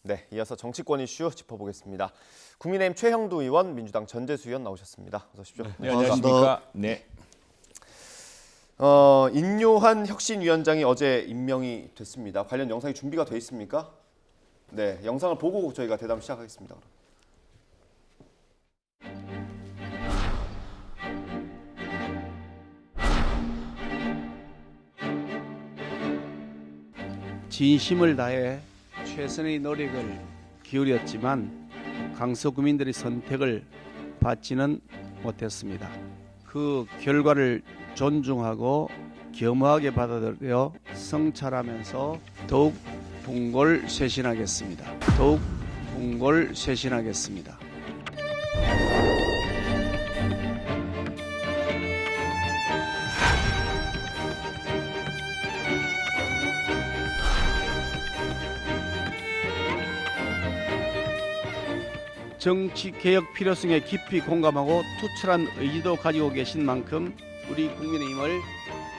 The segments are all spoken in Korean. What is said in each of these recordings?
네, 이어서 정치권 이슈 짚어보겠습니다. 국민의힘 최형두 의원, 민주당 전재수 의원 나오셨습니다. 어서 오십시오. 네, 안녕하십니까. 네. 인요한 혁신위원장이 어제 임명이 됐습니다. 관련 영상이 준비가 돼 있습니까? 네, 영상을 보고 저희가 대담 시작하겠습니다. 진심을 다해 최선의 노력을 기울였지만 강서구민들의 선택을 받지는 못했습니다. 그 결과를 존중하고 겸허하게 받아들여 성찰하면서 더욱 분골쇄신하겠습니다. 더욱 분골쇄신하겠습니다. 정치 개혁 필요성에 깊이 공감하고 투철한 의지도 가지고 계신 만큼 우리 국민의힘을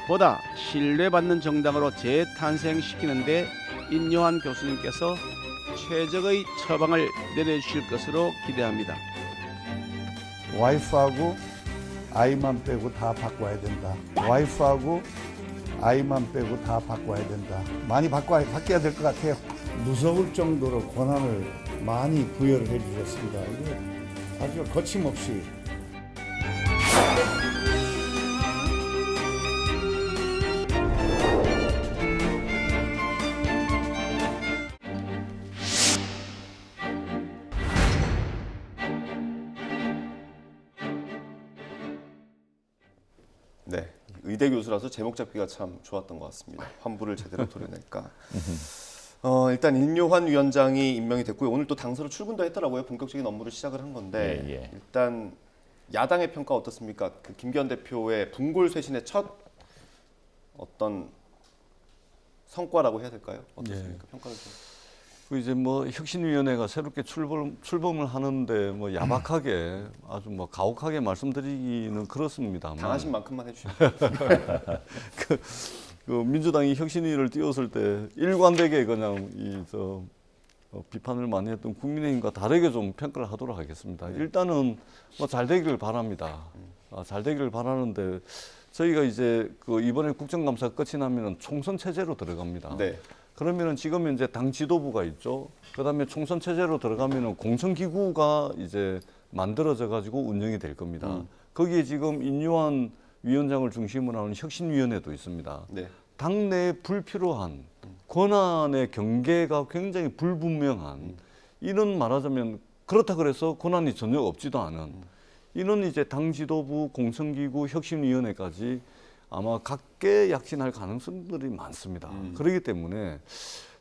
보다 신뢰받는 정당으로 재탄생시키는 데 인요한 교수님께서 최적의 처방을 내려주실 것으로 기대합니다. 와이프하고 아이만 빼고 다 바꿔야 된다. 와이프하고 아이만 빼고 다 바꿔야 된다. 많이 바뀌어야 될 것 같아요. 무서울 정도로 권한을 많이 부여를 해주셨습니다. 이거 아주 거침없이. 네, 의대 교수라서 제목 잡기가 참 좋았던 것 같습니다. 환부를 제대로 도려낼까. 일단 인요한 위원장이 임명이 됐고요. 오늘 또 당서로 출근도 했더라고요. 본격적인 업무를 시작을 한 건데 예. 일단 야당의 평가 어떻습니까? 그 김기현 대표의 분골쇄신의 첫 어떤 성과라고 해야 될까요? 어떻습니까? 평가를 좀. 그 이제 뭐 혁신위원회가 새롭게 출범을 하는데 뭐 야박하게 아주 뭐 가혹하게 말씀드리기는 그렇습니다만 당하신 만큼만 해주시면. 그 민주당이 혁신위를 띄웠을 때 일관되게 그냥 비판을 많이 했던 국민의힘과 다르게 좀 평가를 하도록 하겠습니다. 일단은 뭐 잘 되기를 바랍니다. 잘 되기를 바라는데 저희가 이제 그 이번에 국정감사 끝이 나면은 총선 체제로 들어갑니다. 네. 그러면은 지금 이제 당 지도부가 있죠. 그다음에 총선 체제로 들어가면은 공천기구가 이제 만들어져 가지고 운영이 될 겁니다. 거기에 지금 인요한 위원장을 중심으로 하는 혁신위원회도 있습니다. 네. 당내에 불필요한 권한의 경계가 굉장히 불분명한 이런 말하자면 그렇다 그래서 권한이 전혀 없지도 않은 이런 이제 당 지도부, 공천기구, 혁신위원회까지 아마 각계 약진할 가능성들이 많습니다. 그렇기 때문에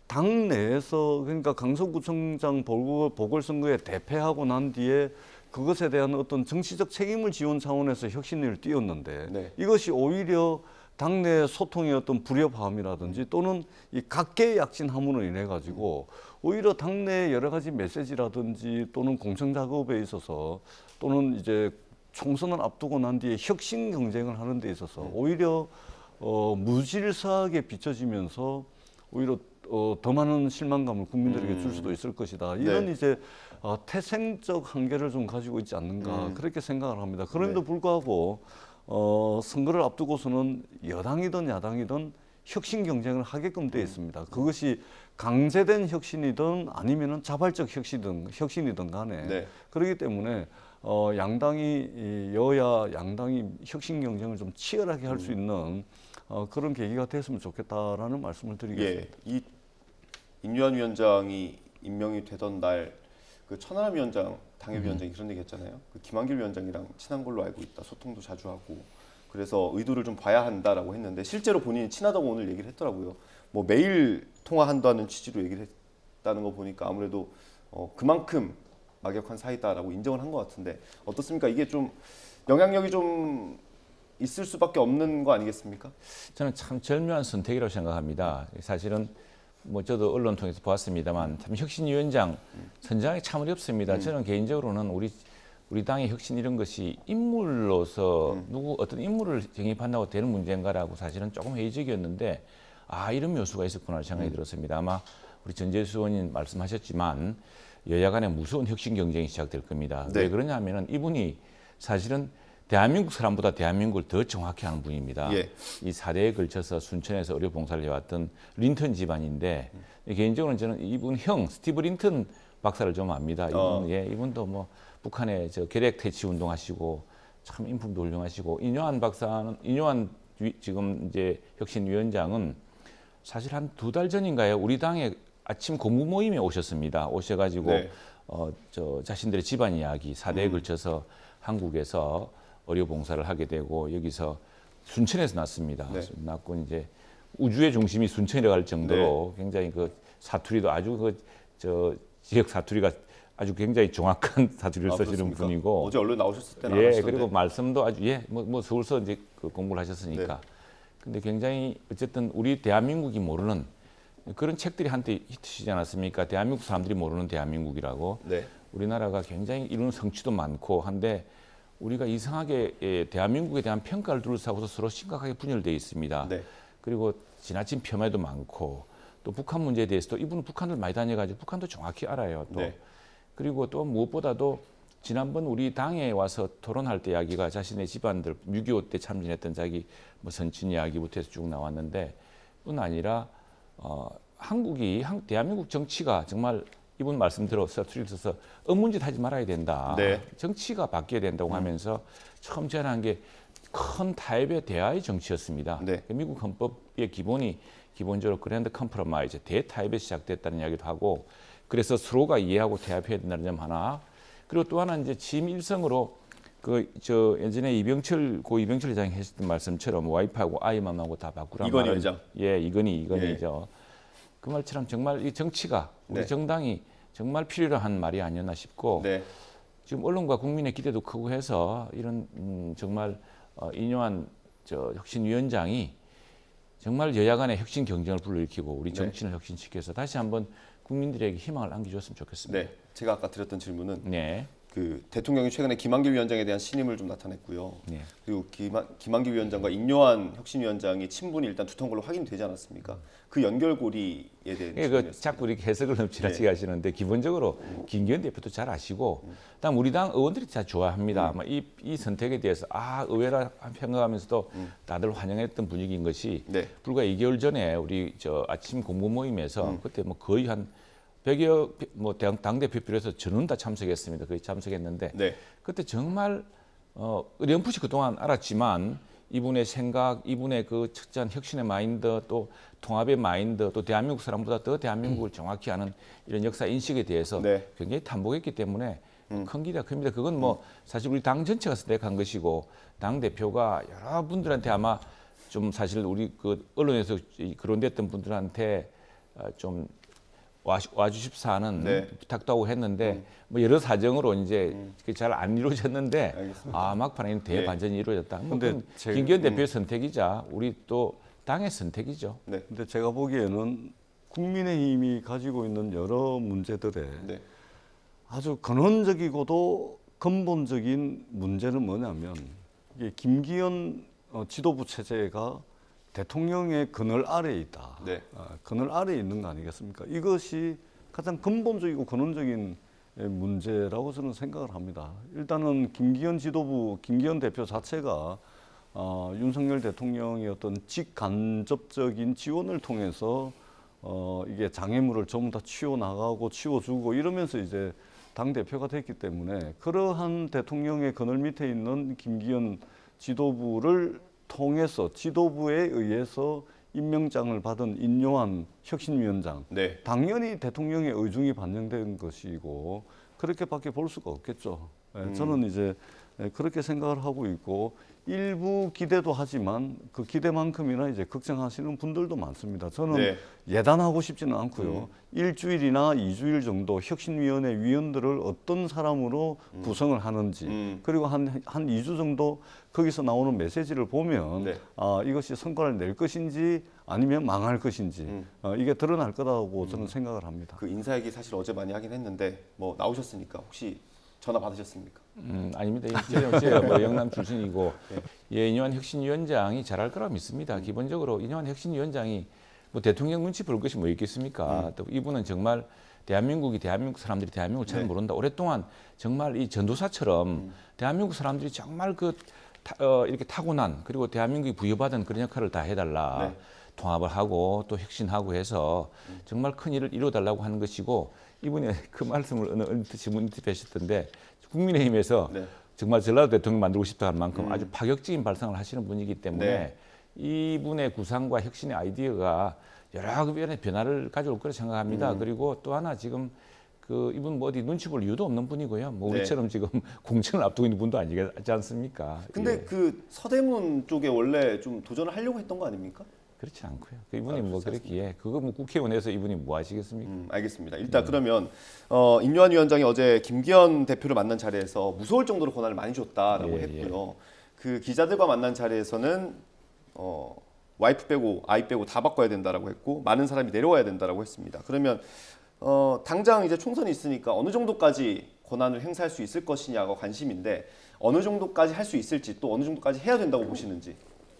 당 내에서 그러니까 강서구청장 보궐선거에 대패하고 난 뒤에 그것에 대한 어떤 정치적 책임을 지원 차원에서 혁신위를 띄웠는데 네. 이것이 오히려 당내 소통의 어떤 불협화음이라든지 또는 이 각계 약진함으로 인해 가지고 오히려 당내 여러 가지 메시지라든지 또는 공천 작업에 있어서 또는 이제 총선을 앞두고 난 뒤에 혁신 경쟁을 하는 데 있어서 오히려 무질서하게 비춰지면서 오히려 더 많은 실망감을 국민들에게 줄 수도 있을 것이다. 이런 네. 이제 태생적 한계를 좀 가지고 있지 않는가 그렇게 생각을 합니다. 그럼에도 불구하고 선거를 앞두고서는 여당이든 야당이든 혁신 경쟁을 하게끔 되어 있습니다. 그것이 강제된 혁신이든 아니면은 자발적 혁신이든 간에 네. 그렇기 때문에 여야 양당이 혁신 경쟁을 좀 치열하게 할 수 있는 그런 계기가 됐으면 좋겠다라는 말씀을 드리겠습니다. 예, 이 인요한 위원장이 임명이 되던 날 그 천하람 위원장, 당협위원장이 그런 얘기했잖아요. 그 김한길 위원장이랑 친한 걸로 알고 있다. 소통도 자주 하고. 그래서 의도를 좀 봐야 한다라고 했는데 실제로 본인이 친하다고 오늘 얘기를 했더라고요. 뭐 매일 통화한다는 취지로 얘기를 했다는 거 보니까 아무래도 그만큼 막역한 사이다라고 인정을 한 것 같은데 어떻습니까? 이게 좀 영향력이 좀 있을 수밖에 없는 거 아니겠습니까? 저는 참 절묘한 선택이라고 생각합니다. 사실은 뭐 저도 언론 통해서 보았습니다만 참 혁신위원장 선정하기 참 어렵습니다. 저는 개인적으로는 우리 당의 혁신 이런 것이 인물로서 어떤 인물을 영입한다고 되는 문제인가라고 사실은 조금 회의적이었는데 이런 묘수가 있었구나 생각이 들었습니다. 아마 우리 전재수 의원님 말씀하셨지만 여야 간의 무서운 혁신 경쟁이 시작될 겁니다. 네. 왜 그러냐면은 이분이 사실은 대한민국 사람보다 대한민국을 더 정확히 아는 분입니다. 예. 이 4대에 걸쳐서 순천에서 의료 봉사를 해왔던 린턴 집안인데 개인적으로는 저는 이분 형 스티브 린턴 박사를 좀 압니다. 이분, 예, 이분도 뭐 북한에 저 결핵 퇴치 운동하시고 참 인품도 훌륭하시고 인요한 지금 이제 혁신위원장은 사실 한 2달 전인가요? 우리 당에 아침 공부 모임에 오셨습니다. 오셔가지고 네. 저 자신들의 집안 이야기 4대에 걸쳐서 한국에서 의료 봉사를 하게 되고 여기서 순천에서 났습니다. 네. 났고 이제 우주의 중심이 순천이라고 할 정도로 굉장히 그 사투리도 아주 저 지역 사투리가 아주 굉장히 정확한 사투리를 쓰시는 그렇습니까? 분이고 어제 언론 나오셨을 때는 예, 아시던데. 그리고 말씀도 아주 뭐 서울서 이제 그 공부를 하셨으니까. 네. 근데 굉장히 어쨌든 우리 대한민국이 모르는 그런 책들이 한때 히트시지 않았습니까? 대한민국 사람들이 모르는 대한민국이라고. 네. 우리나라가 굉장히 이루는 성취도 많고 한데 우리가 이상하게 대한민국에 대한 평가를 둘러싸고서 서로 심각하게 분열되어 있습니다. 네. 그리고 지나친 폄훼도 많고 또 북한 문제에 대해서도 이분은 북한을 많이 다녀가지고 북한도 정확히 알아요. 또 네. 그리고 또 무엇보다도 지난번 우리 당에 와서 토론할 때 이야기가 자신의 집안들 6.25 때 참전했던 자기 뭐 선친 이야기부터 해서 쭉 나왔는데 뿐 아니라 대한민국 정치가 정말 이분 말씀 들어서 들어서 업문짓 하지 말아야 된다. 네. 정치가 바뀌어야 된다고 하면서 처음 제안한 게 큰 타협의 대화의 정치였습니다. 네. 미국 헌법의 기본적으로 그랜드 컴프로마이즈 대타협에 시작됐다는 이야기도 하고 그래서 서로가 이해하고 대합해야 된다는 점 하나. 그리고 또 하나 이제 취임 일성으로 예전에 고 이병철 회장이 하셨던 말씀처럼 와이프하고 아이맘하고 다 바꾸라. 이건희 회장. 예, 이건희죠. 그 말처럼 정말 이 정치가 우리 네. 정당이 정말 필요로 한 말이 아니었나 싶고 네. 지금 언론과 국민의 기대도 크고 해서 이런 정말 인요한 혁신위원장이 정말 여야 간의 혁신 경쟁을 불러일으키고 우리 정치를 혁신시켜서 다시 한번 국민들에게 희망을 안겨줬으면 좋겠습니다. 네. 제가 아까 드렸던 질문은 네. 그 대통령이 최근에 김한길 위원장에 대한 신임을 좀 나타냈고요. 네. 그리고 김한길 위원장과 인요한 혁신위원장이 친분이 일단 두터운 걸로 확인되지 않았습니까? 그 연결고리에 대한 질문이었습니다. 자꾸 이렇게 해석을 너무 지나치게 하시는데 기본적으로 김기현 대표도 잘 아시고 다음 우리 당 의원들이 다 좋아합니다. 아마 이 선택에 대해서 의외라 생각하면서도 다들 환영했던 분위기인 것이 네. 불과 2개월 전에 우리 아침 공부 모임에서 그때 뭐 거의 한 100여 당대표 비롯해서 저는 다 참석했습니다. 거의 참석했는데 네. 그때 정말 어렴풋이 그동안 알았지만 이분의 생각, 이분의 그 철저한 혁신의 마인드, 또 통합의 마인드, 또 대한민국 사람보다 더 대한민국을 정확히 아는 이런 역사 인식에 대해서 네. 굉장히 탐복했기 때문에 큰 기대가 큽니다. 그건 뭐 사실 우리 당 전체가 선택한 것이고 당 대표가 여러분들한테 아마 좀 사실 우리 그 언론에서 거론됐던 분들한테 좀 와주십사 하는 네. 부탁도 하고 했는데 뭐 여러 사정으로 이제 잘 안 이루어졌는데 알겠습니다. 막판에는 대반전이 이루어졌다. 뭐 근데 그건 제가- 김기현 대표의 선택이자 우리 또 당의 선택이죠. 네. 근데 제가 보기에는 국민의힘이 가지고 있는 여러 문제들에 네. 아주 근원적이고도 근본적인 문제는 뭐냐면 이게 김기현 지도부 체제가 대통령의 그늘 아래에 있다. 네. 그늘 아래에 있는 거 아니겠습니까? 이것이 가장 근본적이고 근원적인 문제라고 저는 생각을 합니다. 일단은 김기현 대표 자체가 윤석열 대통령의 어떤 직간접적인 지원을 통해서 이게 장애물을 전부 다 치워나가고 치워주고 이러면서 이제 당대표가 됐기 때문에 그러한 대통령의 그늘 밑에 있는 김기현 지도부를 통해서 지도부에 의해서 임명장을 받은 인요한 혁신위원장 네. 당연히 대통령의 의중이 반영된 것이고 그렇게밖에 볼 수가 없겠죠. 저는 이제 그렇게 생각을 하고 있고 일부 기대도 하지만 그 기대만큼이나 이제 걱정하시는 분들도 많습니다. 저는 네. 예단하고 싶지는 않고요. 일주일이나 2주일 정도 혁신위원회 위원들을 어떤 사람으로 구성을 하는지 그리고 한 2주 정도 거기서 나오는 메시지를 보면 네. 이것이 성과를 낼 것인지 아니면 망할 것인지 이게 드러날 거라고 저는 생각을 합니다. 그 인사 얘기 사실 어제 많이 하긴 했는데 뭐 나오셨으니까 혹시 전화 받으셨습니까? 아닙니다. 제가 뭐 영남 출신이고 예, 인요한 혁신위원장이 잘할 거라고 믿습니다. 기본적으로 인요한 혁신위원장이 뭐 대통령 눈치 볼 것이 뭐 있겠습니까? 또 이분은 정말 대한민국 사람들이 대한민국을 잘 네. 모른다. 오랫동안 정말 이 전도사처럼 대한민국 사람들이 정말 이렇게 타고난 그리고 대한민국이 부여받은 그런 역할을 다 해달라. 네. 통합을 하고 또 혁신하고 해서 정말 큰 일을 이루어달라고 하는 것이고 이분이 그 말씀을 어느 질문에 하셨던데 국민의힘에서 네. 정말 전라도 대통령 만들고 싶다 할 만큼 아주 파격적인 발상을 하시는 분이기 때문에 네. 이분의 구상과 혁신의 아이디어가 여러 변의 변화를 가져올 거라 생각합니다. 그리고 또 하나 지금 이분 뭐 어디 눈치 볼 이유도 없는 분이고요. 뭐 네. 우리처럼 지금 공천을 앞두고 있는 분도 아니지 않습니까? 근데 예. 그 서대문 쪽에 원래 좀 도전을 하려고 했던 거 아닙니까? 그렇지 않고요. 이분이 뭐 그렇기에 그거 뭐 국회의원에서 이분이 뭐 하시겠습니까? 알겠습니다. 일단 그러면 임요한 위원장이 어제 김기현 대표를 만난 자리에서 무서울 정도로 권한을 많이 줬다라고 예, 했고요. 그 기자들과 만난 자리에서는 와이프 빼고 아이 빼고 다 바꿔야 된다라고 했고 많은 사람이 내려와야 된다라고 했습니다. 그러면 당장 이제 총선이 있으니까 어느 정도까지 권한을 행사할 수 있을 것이냐가 관심인데 어느 정도까지 할 수 있을지 또 어느 정도까지 해야 된다고 보시는지.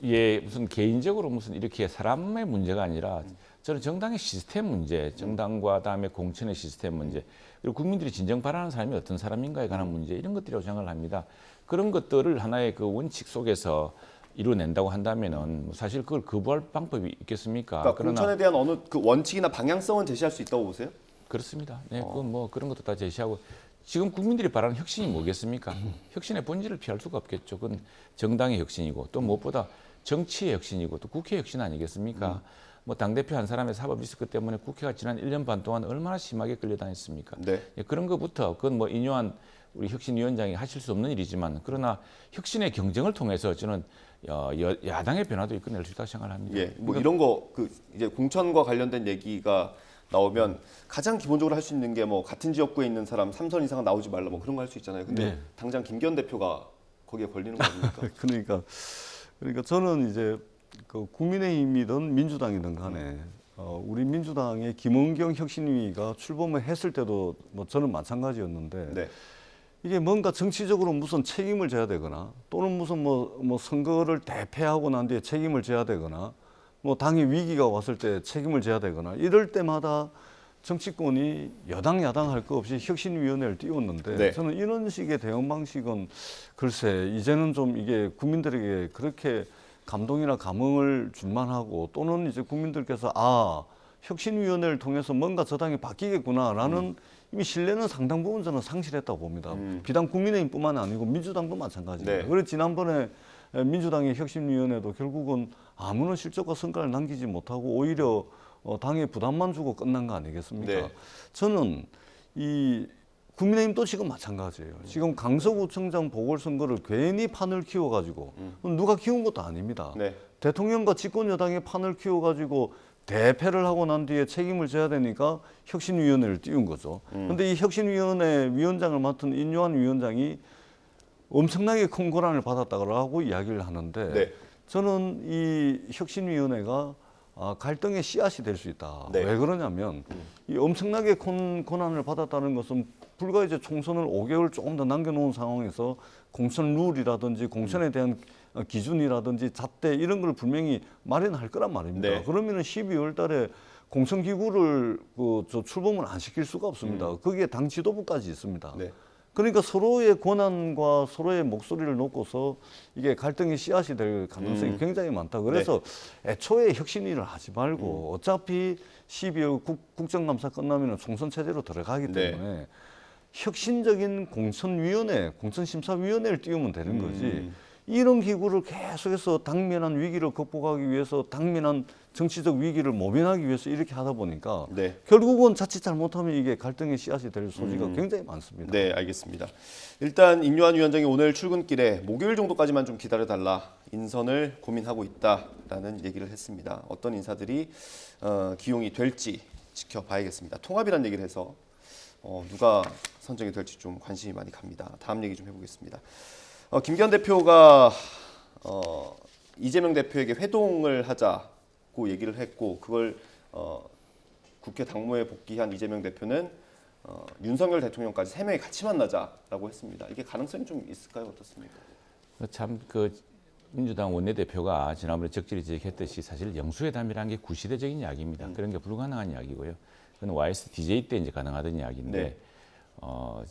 예, 무슨 개인적으로 무슨 이렇게 사람의 문제가 아니라 저는 정당의 시스템 문제, 정당과 다음에 공천의 시스템 문제, 그리고 국민들이 진정 바라는 사람이 어떤 사람인가에 관한 문제 이런 것들이라고 생각을 합니다. 그런 것들을 하나의 그 원칙 속에서 이루어낸다고 한다면은 사실 그걸 거부할 방법이 있겠습니까? 그러니까 공천에 대한 어느 그 원칙이나 방향성은 제시할 수 있다고 보세요? 그렇습니다. 네, 그건 뭐 그런 것도 다 제시하고 지금 국민들이 바라는 혁신이 뭐겠습니까? 혁신의 본질을 피할 수가 없겠죠. 그건 정당의 혁신이고 또 무엇보다 정치의 혁신이고 또 국회 혁신 아니겠습니까? 뭐 당대표 한 사람의 사법 리스크 때문에 국회가 지난 1년 반 동안 얼마나 심하게 끌려다녔습니까? 네. 예, 그런 것부터 그건 뭐 인요한 우리 혁신위원장이 하실 수 없는 일이지만 그러나 혁신의 경쟁을 통해서 저는 야당의 변화도 이끌어낼 수 있다고 생각을 합니다. 예, 뭐 이런 거 그 이제 공천과 관련된 얘기가 나오면 가장 기본적으로 할 수 있는 게 뭐 같은 지역구에 있는 사람 3선 이상 나오지 말라 뭐 그런 거 할 수 있잖아요. 근데 네. 당장 김기현 대표가 거기에 걸리는 거 아닙니까? 그러니까 저는 이제 그 국민의힘이든 민주당이든 간에 우리 민주당의 김은경 혁신위가 출범을 했을 때도 뭐 저는 마찬가지였는데 네. 이게 뭔가 정치적으로 무슨 책임을 져야 되거나 또는 무슨 뭐 선거를 대패하고 난 뒤에 책임을 져야 되거나 뭐 당의 위기가 왔을 때 책임을 져야 되거나 이럴 때마다 정치권이 여당 야당 할 거 없이 혁신위원회를 띄웠는데 네. 저는 이런 식의 대응 방식은 글쎄 이제는 좀 이게 국민들에게 그렇게 감동이나 감흥을 줄만하고 또는 이제 국민들께서 혁신위원회를 통해서 뭔가 저 당이 바뀌겠구나라는 이미 신뢰는 상당 부분 저는 상실했다고 봅니다. 비단 국민의힘뿐만 아니고 민주당도 마찬가지입니다. 네. 그래서 지난번에 민주당의 혁신위원회도 결국은 아무런 실적과 성과를 남기지 못하고 오히려 당에 부담만 주고 끝난 거 아니겠습니까? 네. 저는 이 국민의힘도 지금 마찬가지예요. 지금 강서구청장 보궐선거를 괜히 판을 키워가지고 누가 키운 것도 아닙니다. 네. 대통령과 집권 여당의 판을 키워가지고 대패를 하고 난 뒤에 책임을 져야 되니까 혁신위원회를 띄운 거죠. 그런데 이 혁신위원회 위원장을 맡은 인요한 위원장이 엄청나게 큰 권한을 받았다고 이야기를 하는데 네. 저는 이 혁신위원회가 갈등의 씨앗이 될 수 있다. 네. 왜 그러냐면 이 엄청나게 큰 권한을 받았다는 것은 불과 이제 총선을 5개월 조금 더 남겨놓은 상황에서 공천 룰이라든지 공천에 대한 기준이라든지 잣대 이런 걸 분명히 마련할 거란 말입니다. 네. 그러면은 12월 달에 공천기구를 출범을 안 시킬 수가 없습니다. 거기에 당 지도부까지 있습니다. 네. 그러니까 서로의 권한과 서로의 목소리를 놓고서 이게 갈등의 씨앗이 될 가능성이 굉장히 많다. 그래서 애초에 혁신위를 하지 말고 어차피 12월 국정감사 끝나면 총선 체제로 들어가기 때문에 혁신적인 공천위원회, 공천심사위원회를 띄우면 되는 거지. 이런 기구를 계속해서 당면한 위기를 극복하기 위해서 당면한 정치적 위기를 모면하기 위해서 이렇게 하다 보니까 네. 결국은 자칫 잘못하면 이게 갈등의 씨앗이 될 소지가 굉장히 많습니다. 네, 알겠습니다. 일단 임요한 위원장이 오늘 출근길에 목요일 정도까지만 좀 기다려달라 인선을 고민하고 있다라는 얘기를 했습니다. 어떤 인사들이 기용이 될지 지켜봐야겠습니다. 통합이라는 얘기를 해서 누가 선정이 될지 좀 관심이 많이 갑니다. 다음 얘기 좀 해보겠습니다. 김기현 대표가 이재명 대표에게 회동을 하자고 얘기를 했고 그걸 국회 당무에 복귀한 이재명 대표는 윤석열 대통령까지 3명이 같이 만나자라고 했습니다. 이게 가능성이 좀 있을까요? 어떻습니까? 참 민주당 원내대표가 지난번에 적절히 지적했듯이 사실 영수회담이라는 게 구시대적인 이야기입니다. 그런 게 불가능한 이야기고요. 그건 YSDJ 때 이제 가능하던 이야기인데 네.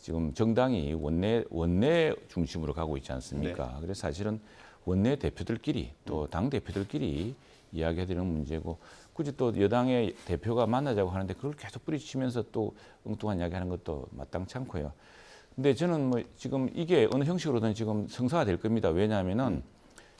지금 정당이 원내 중심으로 가고 있지 않습니까? 네. 그래서 사실은 원내 대표들끼리 또 당 대표들끼리 이야기해야 되는 문제고 굳이 또 여당의 대표가 만나자고 하는데 그걸 계속 뿌리치면서 또 엉뚱한 이야기하는 것도 마땅치 않고요. 근데 저는 뭐 지금 이게 어느 형식으로든 지금 성사가 될 겁니다. 왜냐하면은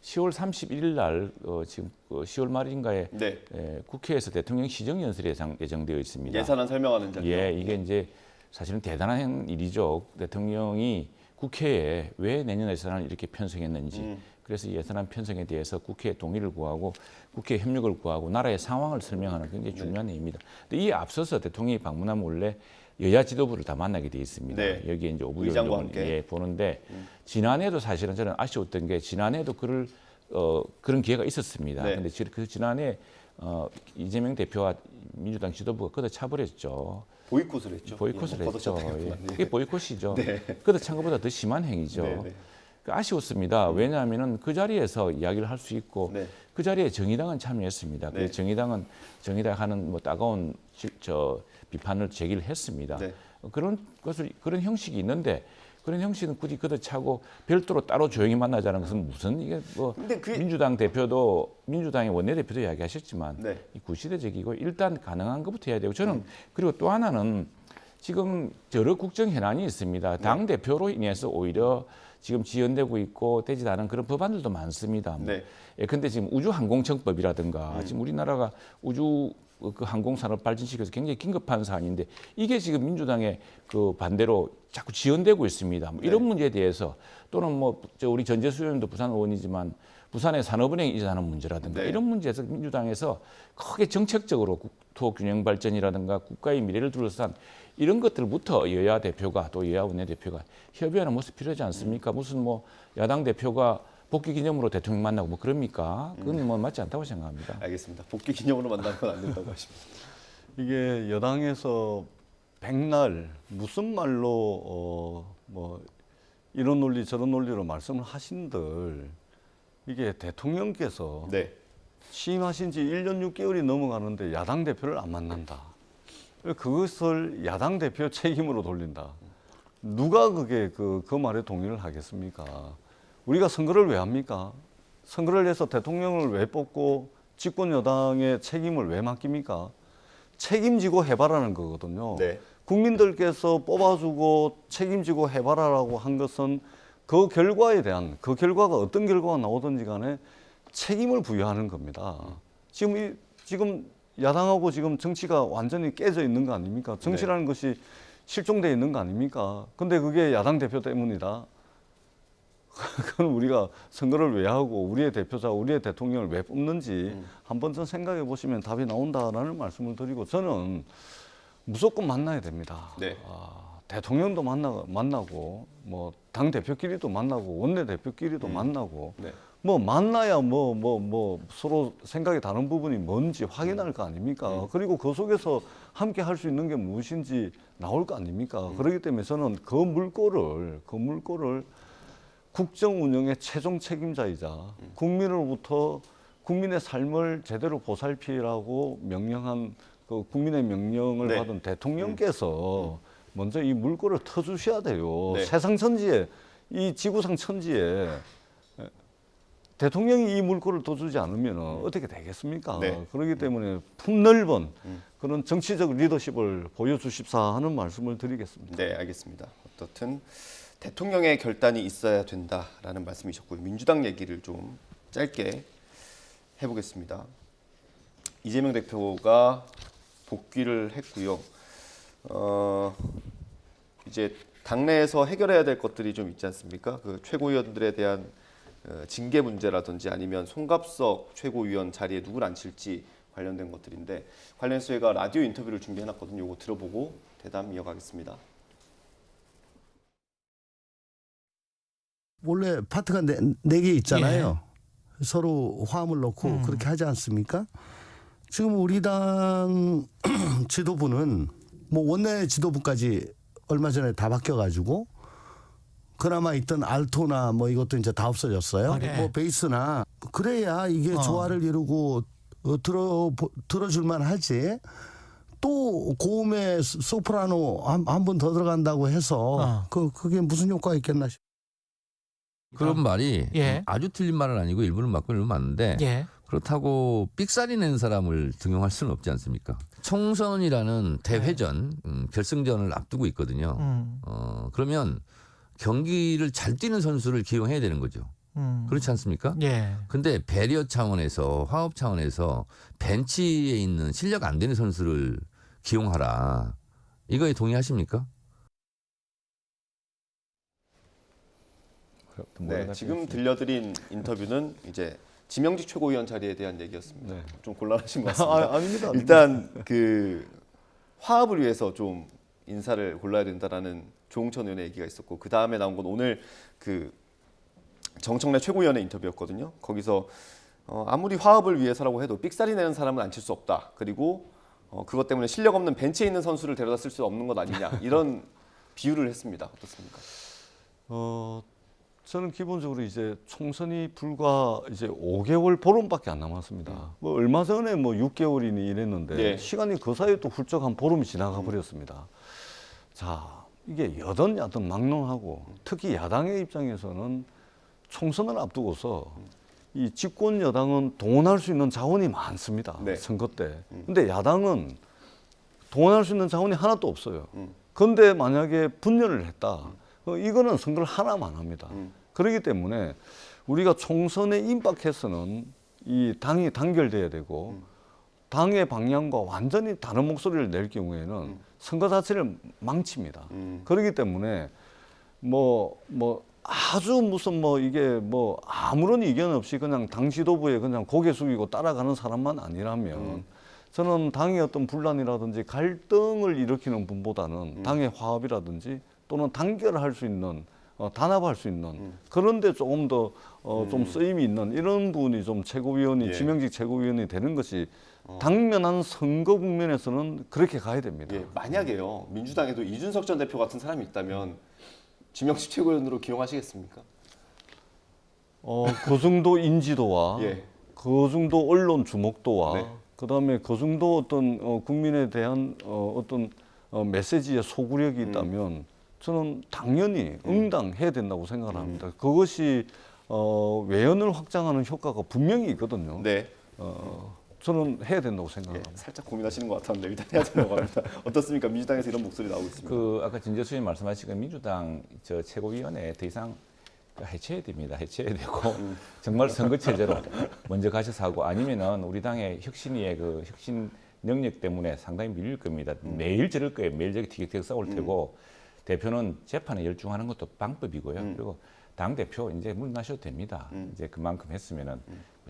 10월 31일 날 지금 10월 말인가에 네. 국회에서 대통령 시정연설이 예정되어 있습니다. 예산안 설명하는 장면. 예, 이게 이제 사실은 대단한 일이죠. 대통령이 국회에 왜 내년 예산안을 이렇게 편성했는지, 그래서 예산안 편성에 대해서 국회의 동의를 구하고 국회 협력을 구하고 나라의 상황을 설명하는 굉장히 중요한 일입니다. 근데 이에 앞서서 대통령이 방문하면 원래 여야 지도부를 다 만나게 돼 있습니다. 네. 여기에 이제 오부 의장과 의원을 함께. 보는데 지난해도 사실은 저는 아쉬웠던 게 지난해도 그런 기회가 있었습니다. 네. 근데 그 지난해 이재명 대표와 민주당 지도부가 걷어차버렸죠. 보이콧을 했죠. 보이콧을 예, 했죠. 걷어찼다고만. 예. 그게 보이콧이죠. 네. 걷어찬 것보다 더 심한 행위죠. 네, 네. 아쉬웠습니다. 왜냐하면은 그 자리에서 이야기를 할 수 있고 네. 그 자리에 정의당은 참여했습니다. 네. 그래서 정의당은 정의당 하는 뭐 따가운 비판을 제기를 했습니다. 네. 그런 형식이 있는데 그런 형식은 굳이 걷어차고 별도로 따로 조용히 만나자는 것은 무슨 이게 뭐 근데 민주당 대표도 민주당의 원내대표도 이야기하셨지만 네. 이 구시대적이고 일단 가능한 것부터 해야 되고 저는 그리고 또 하나는 지금 여러 국정 현안이 있습니다. 당 대표로 인해서 오히려 지금 지연되고 있고 되지 않은 그런 법안들도 많습니다. 네. 예, 근데 지금 우주항공청법이라든가 지금 우리나라가 우주 그 항공산업 발전시켜서 굉장히 긴급한 사안인데 이게 지금 민주당의 그 반대로 자꾸 지연되고 있습니다. 뭐 이런 문제에 대해서 또는 뭐 우리 전재수 의원도 부산 의원이지만 부산의 산업은행 이전하는 문제라든가 네. 이런 문제에서 민주당에서 크게 정책적으로 국토 균형 발전이라든가 국가의 미래를 둘러싼 이런 것들부터 여야 대표가 또 여야 원내대표가 협의하는 모습 필요하지 않습니까? 무슨 뭐 야당 대표가 복귀 기념으로 대통령 만나고 뭐 그럽니까? 그건 뭐 맞지 않다고 생각합니다. 알겠습니다. 복귀 기념으로 만나는 건 안 된다고 하십니다. 이게 여당에서 백날 무슨 말로 뭐 이런 논리 저런 논리로 말씀을 하신들 이게 대통령께서 네. 취임하신 지 1년 6개월이 넘어가는데 야당 대표를 안 만난다. 그것을 야당 대표 책임으로 돌린다. 누가 그게 그 말에 동의를 하겠습니까? 우리가 선거를 왜 합니까? 선거를 해서 대통령을 왜 뽑고 집권 여당의 책임을 왜 맡깁니까? 책임지고 해봐라는 거거든요. 네. 국민들께서 뽑아주고 책임지고 해봐라라고 한 것은 그 결과에 대한 그 결과가 어떤 결과가 나오든지 간에 책임을 부여하는 겁니다. 지금 야당하고 지금 정치가 완전히 깨져 있는 거 아닙니까? 정치라는 것이 실종돼 있는 거 아닙니까? 근데 그게 야당 대표 때문이다. 그건 우리가 선거를 왜 하고 우리의 대표자, 우리의 대통령을 왜 뽑는지 한번 좀 생각해 보시면 답이 나온다라는 말씀을 드리고 저는 무조건 만나야 됩니다. 네. 대통령도 만나고 뭐 당 대표끼리도 만나고 원내 대표끼리도 만나고 네. 뭐 만나야 뭐 서로 생각이 다른 부분이 뭔지 확인할 거 아닙니까? 그리고 그 속에서 함께 할 수 있는 게 무엇인지 나올 거 아닙니까? 그렇기 때문에 저는 그 물꼬를 국정 운영의 최종 책임자이자 국민으로부터 국민의 삶을 제대로 보살피라고 명령한 그 국민의 명령을 네. 받은 대통령께서 먼저 이 물꼬를 터주셔야 돼요. 네. 세상 천지에 이 지구상 천지에 대통령이 이 물꼬를 터주지 않으면 어떻게 되겠습니까? 네. 그렇기 때문에 품넓은 그런 정치적 리더십을 보여주십사 하는 말씀을 드리겠습니다. 네, 알겠습니다. 어떻든 대통령의 결단이 있어야 된다라는 말씀이셨고요. 민주당 얘기를 좀 짧게 해보겠습니다. 이재명 대표가 복귀를 했고요. 이제 당내에서 해결해야 될 것들이 좀 있지 않습니까? 그 최고위원들에 대한 징계 문제라든지 아니면 송갑석 최고위원 자리에 누굴 앉힐지 관련된 것들인데 관련해서 저희가 라디오 인터뷰를 준비해놨거든요. 이거 들어보고 대담 이어가겠습니다. 원래 파트가 네 개 있잖아요. 서로 화음을 넣고 그렇게 하지 않습니까? 지금 우리 당 지도부는 뭐 원내 지도부까지 얼마 전에 다 바뀌어가지고 그나마 있던 알토나 뭐 이것도 이제 다 없어졌어요. 그래. 뭐 베이스나 그래야 이게 조화를 이루고 들어줄만 하지. 또 고음의 소프라노 한 번 더 들어간다고 해서 그게 무슨 효과가 있겠나 싶어요. 그런 말이 예. 아주 틀린 말은 아니고 일부는 맞고 일부는 맞는데 예. 그렇다고 삑사리 낸 사람을 등용할 수는 없지 않습니까? 총선이라는 대회전 결승전을 앞두고 있거든요. 그러면 경기를 잘 뛰는 선수를 기용해야 되는 거죠. 그렇지 않습니까? 예. 근데 배리어 차원에서 화업 차원에서 벤치에 있는 실력 안 되는 선수를 기용하라. 이거에 동의하십니까? 네, 지금 들려드린 인터뷰는 이제 지명직 최고위원 자리에 대한 얘기였습니다. 네. 좀 곤란하신 것 같습니다. 아닙니다. 일단 그 화합을 위해서 좀 인사를 골라야 된다라는 조홍천 의원의 얘기가 있었고 그 다음에 나온 건 오늘 그 정청래 최고위원의 인터뷰였거든요. 거기서 아무리 화합을 위해서라고 해도 삑사리 내는 사람은 앉힐 수 없다. 그리고 그것 때문에 실력 없는 벤치에 있는 선수를 데려다 쓸 수 없는 것 아니냐 이런 비유를 했습니다. 어떻습니까? 저는 기본적으로 이제 총선이 불과 이제 5개월 보름밖에 안 남았습니다. 뭐 얼마 전에 뭐 6개월이니 이랬는데 네. 시간이 그 사이에 또 훌쩍 한 보름이 지나가 버렸습니다. 자, 이게 여든 야든 막론하고 특히 야당의 입장에서는 총선을 앞두고서 이 집권 여당은 동원할 수 있는 자원이 많습니다. 네. 선거 때. 근데 야당은 동원할 수 있는 자원이 하나도 없어요. 근데 만약에 분열을 했다. 이거는 선거를 하나만 합니다. 그렇기 때문에 우리가 총선에 임박해서는 이 당이 단결돼야 되고 당의 방향과 완전히 다른 목소리를 낼 경우에는 선거 자체를 망칩니다. 그렇기 때문에 뭐 아주 무슨 뭐 이게 뭐 아무런 이견 없이 그냥 당 지도부에 그냥 고개 숙이고 따라가는 사람만 아니라면 저는 당의 어떤 분란이라든지 갈등을 일으키는 분보다는 당의 화합이라든지 또는 단결할 수 있는 단합할 수 있는 그런데 조금 더 좀 쓰임이 있는 이런 분이 좀 최고위원이 예. 지명직 최고위원이 되는 것이 당면한 선거 국면에서는 그렇게 가야 됩니다. 예, 만약에요 민주당에도 이준석 전 대표 같은 사람이 있다면 지명직 최고위원으로 기용하시겠습니까? 그 정도 인지도와 예. 그 정도 언론 주목도와 네. 그다음에 그 정도 어떤 국민에 대한 어떤 메시지의 소구력이 있다면 저는 당연히 응당해야 된다고 생각을 합니다. 그것이 외연을 확장하는 효과가 분명히 있거든요. 네. 저는 해야 된다고 예, 생각합니다. 살짝 고민하시는 것 같았는데 일단 해야 된다고 합니다. 어떻습니까? 민주당에서 이런 목소리 나오고 있습니다. 그 아까 진재수님 말씀하신 그 민주당 저 최고위원회 더 이상 해체해야 됩니다. 해체해야 되고 정말 선거 체제로 먼저 가셔서 하고 아니면은 우리 당의 혁신위의 그 혁신 능력 때문에 상당히 밀릴 겁니다. 매일 저럴 거예요. 매일 저기 티격태격 싸울 테고 대표는 재판에 열중하는 것도 방법이고요. 그리고 당 대표 이제 물러나셔도 됩니다. 이제 그만큼 했으면은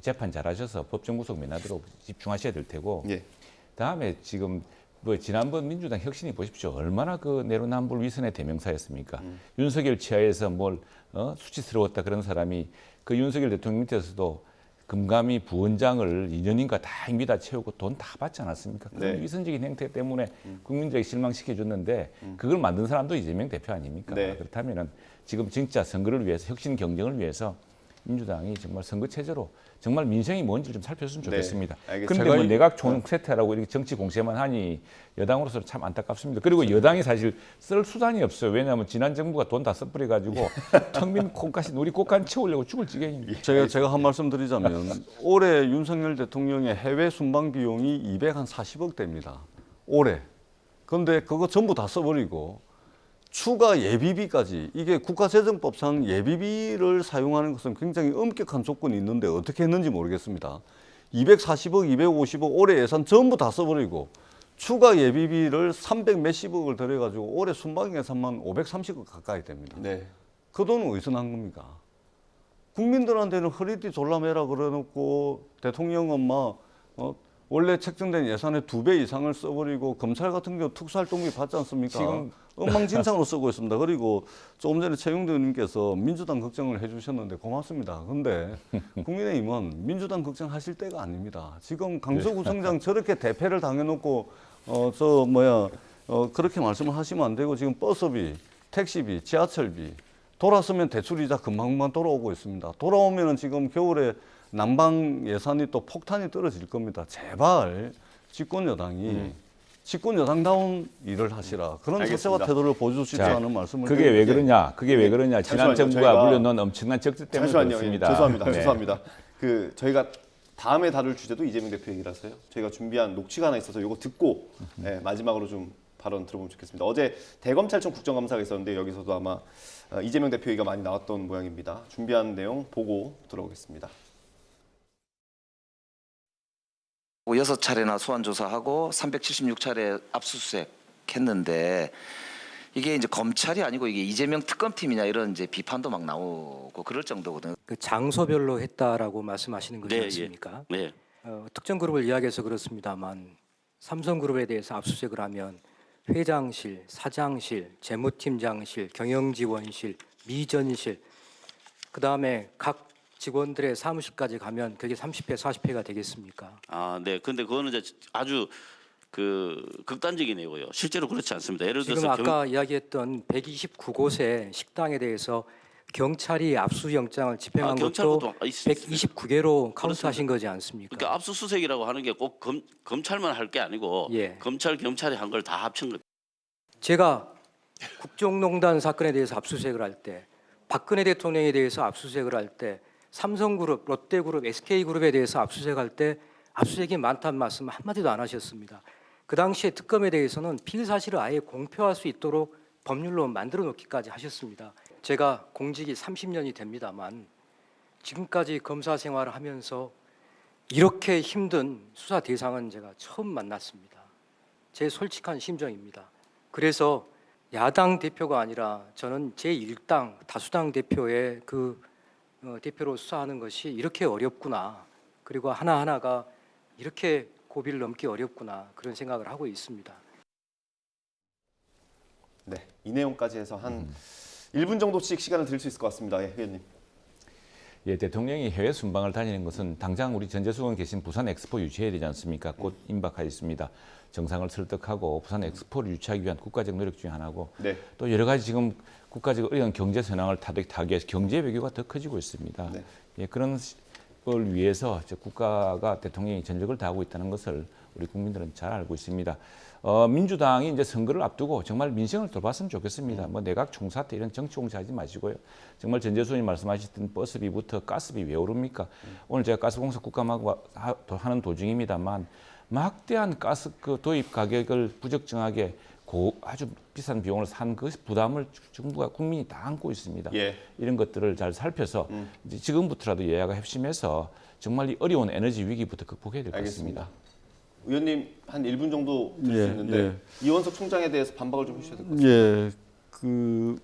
재판 잘하셔서 법정 구속 면하도록 집중하셔야 될 테고. 예. 다음에 지금 뭐 지난번 민주당 혁신이 보십시오. 얼마나 그 내로남불 위선의 대명사였습니까? 윤석열 치하에서 뭘 수치스러웠다 그런 사람이 그 윤석열 대통령 밑에서도 금감위 부원장을 2년인가 다 임기다 채우고 돈 다 받지 않았습니까? 그런 네. 위선적인 행태 때문에 국민들에게 실망시켜줬는데 그걸 만든 사람도 이재명 대표 아닙니까? 네. 그렇다면은 지금 진짜 선거를 위해서 혁신 경쟁을 위해서 민주당이 정말 선거 체제로 정말 민생이 뭔지 좀 살펴줬으면 좋겠습니다. 네, 알겠습니다. 그런데 뭐 내각 총세태라고 이렇게 정치 공세만 하니 여당으로서 참 안타깝습니다. 그리고 여당이 사실 쓸 수단이 없어요. 왜냐하면 지난 정부가 돈 다 써버려가지고 청민 콩가시 우리 꽃간 채우려고 죽을 지경입니다. 제가 한 말씀 드리자면 올해 윤석열 대통령의 해외 순방 비용이 240억 대입니다. 올해. 그런데 그거 전부 다 써버리고 추가 예비비까지 이게 국가재정법상 예비비를 사용하는 것은 굉장히 엄격한 조건이 있는데 어떻게 했는지 모르겠습니다. 240억, 250억 올해 예산 전부 다 써버리고 추가 예비비를 300 몇십억을 들여가지고 올해 순방 예산만 530억 가까이 됩니다. 네. 그 돈은 어디서 난 겁니까? 국민들한테는 허리띠 졸라매라 그래놓고 대통령은 막 원래 책정된 예산의 2배 이상을 써버리고 검찰 같은 경우 특수활동비 받지 않습니까? 지금 엉망진창으로 쓰고 있습니다. 그리고 조금 전에 최용대 의원님께서 민주당 걱정을 해주셨는데 고맙습니다. 근데 국민의힘은 민주당 걱정하실 때가 아닙니다. 지금 강서구청장 저렇게 대패를 당해놓고 그렇게 말씀을 하시면 안 되고 지금 버스비, 택시비, 지하철비 돌았으면 대출이자 금방금방 돌아오고 있습니다. 돌아오면은 지금 겨울에 난방 예산이 또 폭탄이 떨어질 겁니다. 제발 집권 여당이 집권 여당다운 일을 하시라. 그런 알겠습니다. 자세와 태도를 보여주십시오는 말씀을 그게 왜 드리는데 그러냐? 그게 왜 그러냐? 지난 잠시만요. 정부가 저희가- 물려놓은 엄청난 적자 때문에 잠시만요. 그렇습니다. 죄송합니다. 네. 죄송합니다. 그 저희가 다음에 다룰 주제도 이재명 대표 얘기라서요. 저희가 준비한 녹취가 하나 있어서 이거 듣고 마지막으로 좀 발언 들어보면 좋겠습니다. 어제 대검찰청 국정감사가 있었는데 여기서도 아마 이재명 대표 얘기가 많이 나왔던 모양입니다. 준비한 내용 보고 들어오겠습니다. 6차례나 소환 조사하고 376차례 압수수색 했는데 이게 이제 검찰이 아니고 이게 이재명 특검팀이냐 이런 이제 비판도 막 나오고 그럴 정도거든요. 그 장소별로 했다라고 말씀하시는 거지 네, 않습니까? 네. 특정 그룹을 이야기해서 그렇습니다만 삼성그룹에 대해서 압수수색을 하면 회장실, 사장실, 재무팀장실, 경영지원실, 미전실, 그 다음에 각 직원들의 사무실까지 가면 그게 30회, 40회가 되겠습니까? 아, 네. 근데 그거는 이제 아주 그 극단적인 예고요. 실제로 그렇지 않습니다. 예를 지금 들어서 아까 이야기했던 129곳의 식당에 대해서 경찰이 압수영장을 집행한 것도 경찰도 있습니다. 129개로 카운트하신 거지 않습니까? 그러니까 압수수색이라고 하는 게 꼭 검찰만 할 게 아니고 예. 검찰, 경찰이 한 걸 다 합친 겁니다. 제가 국정농단 사건에 대해서 압수수색을 할 때, 박근혜 대통령에 대해서 압수수색을 할 때, 삼성그룹, 롯데그룹, SK그룹에 대해서 압수수색할 때 압수수색이 많다는 말씀 한마디도 안 하셨습니다. 그 당시에 특검에 대해서는 피의 사실을 아예 공표할 수 있도록 법률로 만들어 놓기까지 하셨습니다. 제가 공직이 30년이 됩니다만 지금까지 검사 생활을 하면서 이렇게 힘든 수사 대상은 제가 처음 만났습니다. 제 솔직한 심정입니다. 그래서 야당 대표가 아니라 저는 제1당 다수당 대표의 대표로 수사하는 것이 이렇게 어렵구나. 그리고 하나하나가 이렇게 고비를 넘기 어렵구나. 그런 생각을 하고 있습니다. 네, 이 내용까지 해서 한 1분 정도씩 시간을 드릴 수 있을 것 같습니다. 예, 의원님. 예, 대통령이 해외 순방을 다니는 것은 당장 우리 전재수건 계신 부산 엑스포 유치해야 되지 않습니까? 곧 임박하였습니다. 정상을 설득하고 부산 엑스포를 유치하기 위한 국가적 노력 중에 하나고 네. 또 여러 가지 지금 국가적 어려운 경제 현황을 타기 위해서 경제 외교가 더 커지고 있습니다. 네. 예, 그런 걸 위해서 국가가 대통령이 전력을 다하고 있다는 것을 우리 국민들은 잘 알고 있습니다. 민주당이 이제 선거를 앞두고 정말 민생을 돌봤으면 좋겠습니다. 뭐 내각 총사퇴 이런 정치 공세하지 마시고요. 정말 전재수님 말씀하셨던 버스비부터 가스비 왜 오릅니까? 오늘 제가 가스공사 국감하고 하는 도중입니다만 막대한 가스 도입 가격을 부적정하게 아주 비싼 비용을 산 그 부담을 정부가 국민이 다 안고 있습니다. 예. 이런 것들을 잘 살펴서 이제 지금부터라도 여야가 협심해서 정말 이 어려운 에너지 위기부터 극복해야 될 것 같습니다. 의원님 한 1분 정도 드릴 수 있는데 이원석 총장에 대해서 반박을 좀 해주셔야 될 것 같습니다.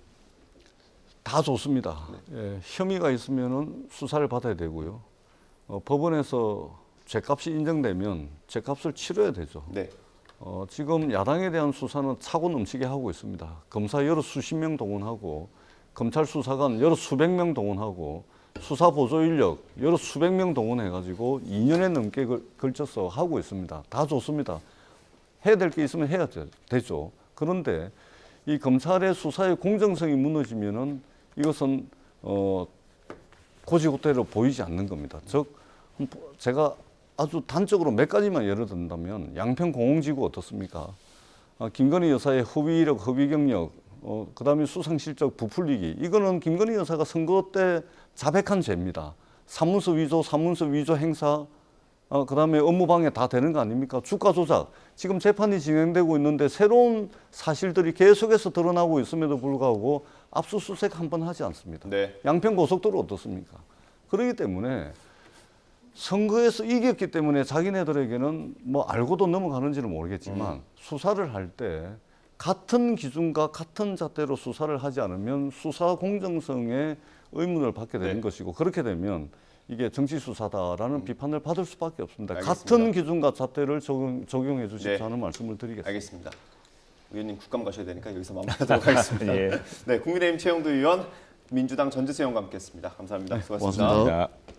다 좋습니다. 예, 혐의가 있으면은 수사를 받아야 되고요. 법원에서 죄값이 인정되면 죄값을 치러야 되죠. 네. 지금 야당에 대한 수사는 차고 넘치게 하고 있습니다. 검사 여러 수십 명 동원하고 검찰 수사관 여러 수백 명 동원하고 수사 보조 인력 여러 수백 명 동원해가지고 2년에 넘게 걸쳐서 하고 있습니다. 다 좋습니다. 해야 될 게 있으면 해야 되죠. 그런데 이 검찰의 수사의 공정성이 무너지면은 이것은 고지고대로 보이지 않는 겁니다. 즉 제가 아주 단적으로 몇 가지만 예를 든다면 양평 공홍지구 어떻습니까? 김건희 여사의 허위 이력, 허위 경력, 그다음에 수상 실적 부풀리기. 이거는 김건희 여사가 선거 때 자백한 죄입니다. 사문서 위조 행사, 그다음에 업무방해 다 되는 거 아닙니까? 주가 조작. 지금 재판이 진행되고 있는데 새로운 사실들이 계속해서 드러나고 있음에도 불구하고 압수수색 한 번 하지 않습니다. 네. 양평 고속도로 어떻습니까? 그렇기 때문에 선거에서 이겼기 때문에 자기네들에게는 뭐 알고도 넘어가는지는 모르겠지만 수사를 할 때 같은 기준과 같은 잣대로 수사를 하지 않으면 수사 공정성에 의문을 받게 되는 것이고 그렇게 되면 이게 정치 수사다라는 비판을 받을 수밖에 없습니다. 알겠습니다. 같은 기준과 잣대를 적용해 주십시오 네. 하는 말씀을 드리겠습니다. 알겠습니다. 의원님 국감 가셔야 되니까 여기서 마무리하도록 하겠습니다. 예. 네, 국민의힘 최영두 의원, 민주당 전재수 의원과 함께했습니다. 감사합니다. 수고하셨습니다. 고맙습니다. 자.